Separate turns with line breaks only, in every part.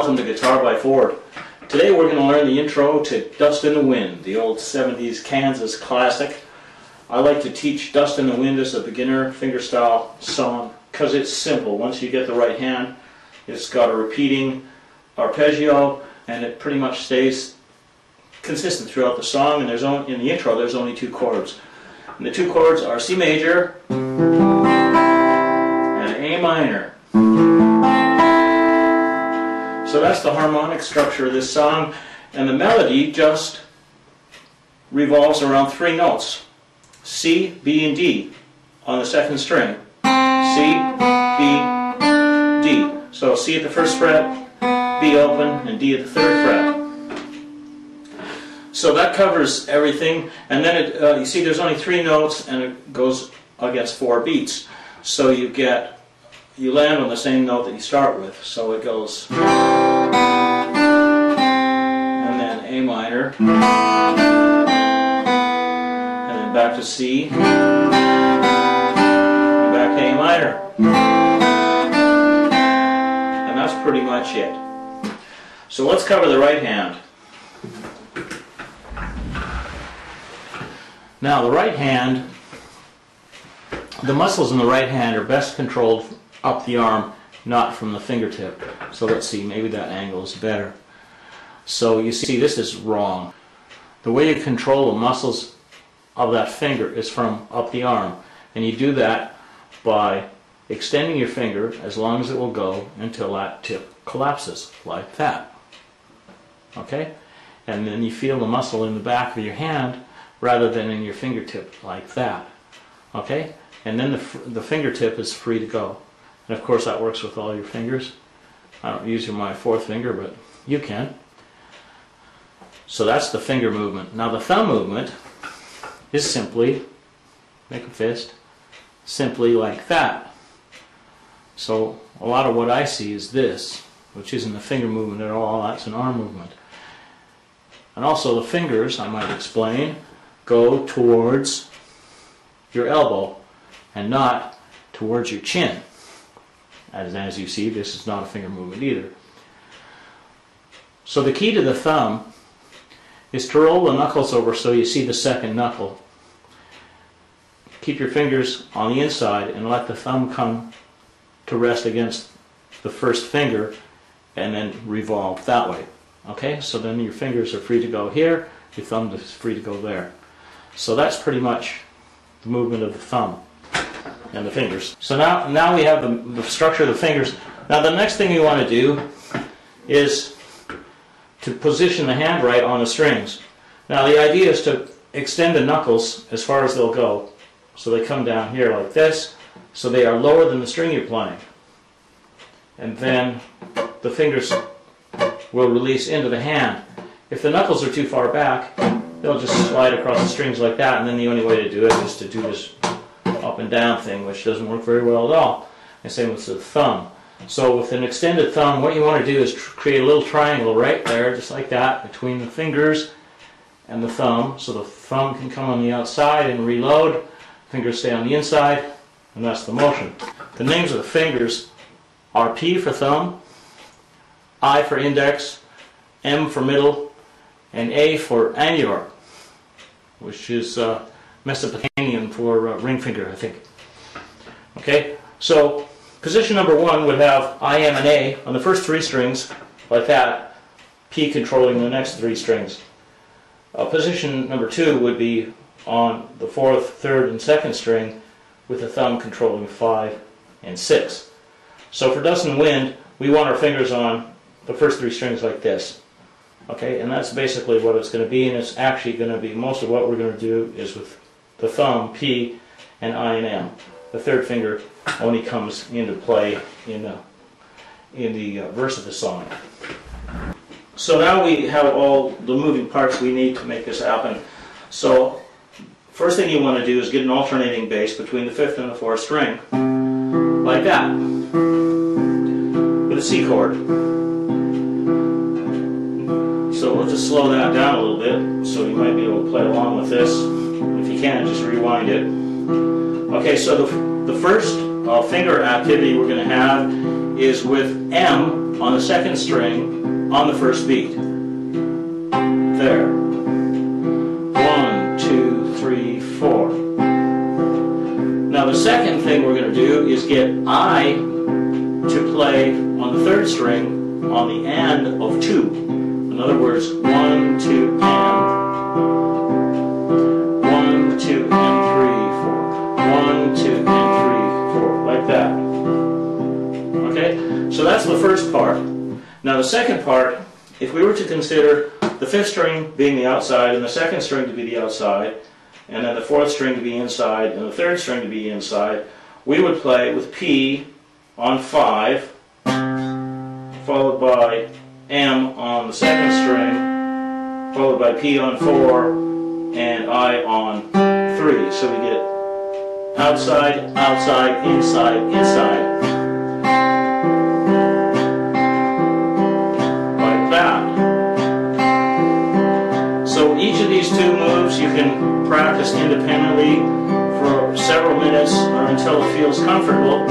welcome to Guitar by Ford. Today we're going to learn the intro to Dust in the Wind, the old 70s Kansas classic. I like to teach Dust in the Wind as a beginner fingerstyle song because it's simple. Once you get the right hand, it's got a repeating arpeggio and it pretty much stays consistent throughout the song, and in the intro there's only two chords. And the two chords are C major and A minor. So that's the harmonic structure of this song, and the melody just revolves around three notes: C, B, and D on the second string. C, B, D. So C at the first fret, B open, and D at the third fret. So that covers everything, and then you see there's only three notes, and it goes against 4 beats. So you land on the same note that you start with. So it goes, and then A minor, and then back to C, and back to A minor. And that's pretty much it. So let's cover the right hand. Now the right hand, the muscles in the right hand are best controlled up the arm, not from the fingertip. So let's see, maybe that angle is better. So you see, this is wrong. The way you control the muscles of that finger is from up the arm, and you do that by extending your finger as long as it will go until that tip collapses, like that. Okay? And then you feel the muscle in the back of your hand rather than in your fingertip, like that. Okay? And then the fingertip is free to go. And of course that works with all your fingers. I don't use my fourth finger, but you can. So that's the finger movement. Now the thumb movement is simply, make a fist, simply like that. So a lot of what I see is this, which isn't a finger movement at all, that's an arm movement. And also the fingers, I might explain, go towards your elbow and not towards your chin. As you see, this is not a finger movement either. So the key to the thumb is to roll the knuckles over so you see the second knuckle. Keep your fingers on the inside and let the thumb come to rest against the first finger and then revolve that way. Okay, so then your fingers are free to go here, your thumb is free to go there. So that's pretty much the movement of the thumb and the fingers. So now we have the structure of the fingers. Now the next thing you want to do is to position the hand right on the strings. Now the idea is to extend the knuckles as far as they'll go. So they come down here like this, so they are lower than the string you're playing. And then the fingers will release into the hand. If the knuckles are too far back, they'll just slide across the strings like that, and then the only way to do it is to do this up and down thing, which doesn't work very well at all. And same with the thumb. So with an extended thumb, what you want to do is create a little triangle right there, just like that, between the fingers and the thumb, so the thumb can come on the outside and reload, fingers stay on the inside, and that's the motion. The names of the fingers are P for thumb, I for index, M for middle, and A for annular, which is Mesopotamian for ring finger, I think. Okay, so position number 1 would have I, M, and A on the first 3 strings, like that, P controlling the next 3 strings. Position number 2 would be on the 4th, 3rd, and 2nd string, with the thumb controlling 5 and 6. So for Dust in the Wind, we want our fingers on the first 3 strings like this. Okay, and that's basically what it's going to be, and it's actually going to be, most of what we're going to do is with the thumb, P, and I and M. The third finger only comes into play in the verse of the song. So now we have all the moving parts we need to make this happen. So first thing you want to do is get an alternating bass between the 5th and the 4th string, like that, with a C chord. So we'll just slow that down a little bit, so you might be able to play along with this. If you can, just rewind it. Okay, so the first finger activity we're going to have is with M on the second string on the first beat. There. 1, 2, 3, 4. Now the second thing we're going to do is get I to play on the third string on the and of 2. In other words, 1, 2, and 1, 2, and 3, 4. 1, 2, and 3, 4. Like that. Okay? So that's the first part. Now the second part, if we were to consider the fifth string being the outside and the second string to be the outside, and then the fourth string to be inside and the third string to be inside, we would play with P on 5, followed by M on the second string, followed by P on 4, and I on 3. So we get outside, outside, inside, inside. Like that. So each of these two moves you can practice independently for several minutes or until it feels comfortable,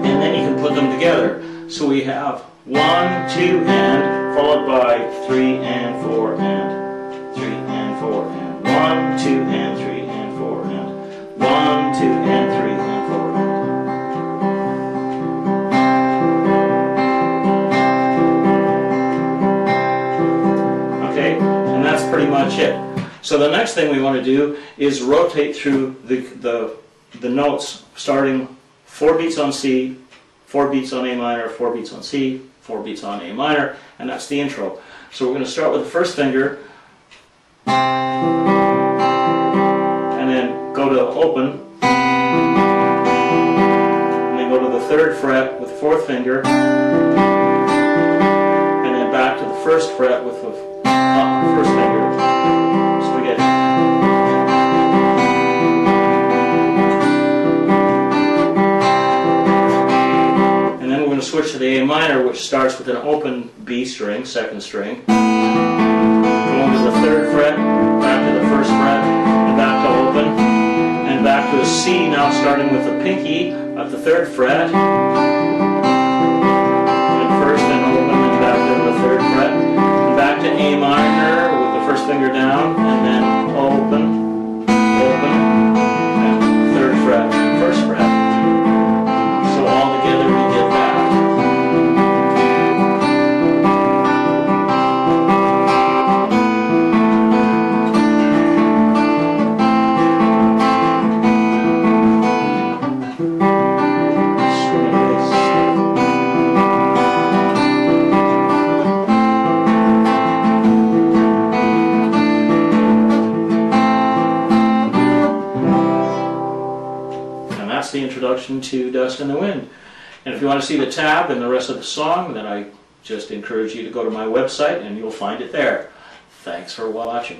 and then you can put them together. So we have 1, 2, and, followed by 3 and 4 and 3 and 4 and 1, 2 and 3 and 4 and 1, 2 and 3 and 4 and. Okay, and that's pretty much it. So the next thing we want to do is rotate through the notes, starting 4 beats on C, 4 beats on A minor, 4 beats on C, 4 beats on A minor, and that's the intro. So we're going to start with the first finger, and then go to open, and then go to the 3rd fret with the 4th finger, and then back to the 1st fret with the first finger. Spaghetti. And then we're going to switch to the A minor, which starts with an open B string, 2nd string. Going to the 3rd fret, back to the 1st fret, and back to open, and back to a C, now starting with the pinky at the 3rd fret, and 1st and open, and back to the 3rd fret, and back to A minor with the 1st finger down, and then open, open, and 3rd fret, and 1st fret. So all together we get that. That's the introduction to Dust in the Wind. And if you want to see the tab and the rest of the song, then I just encourage you to go to my website and you'll find it there. Thanks for watching.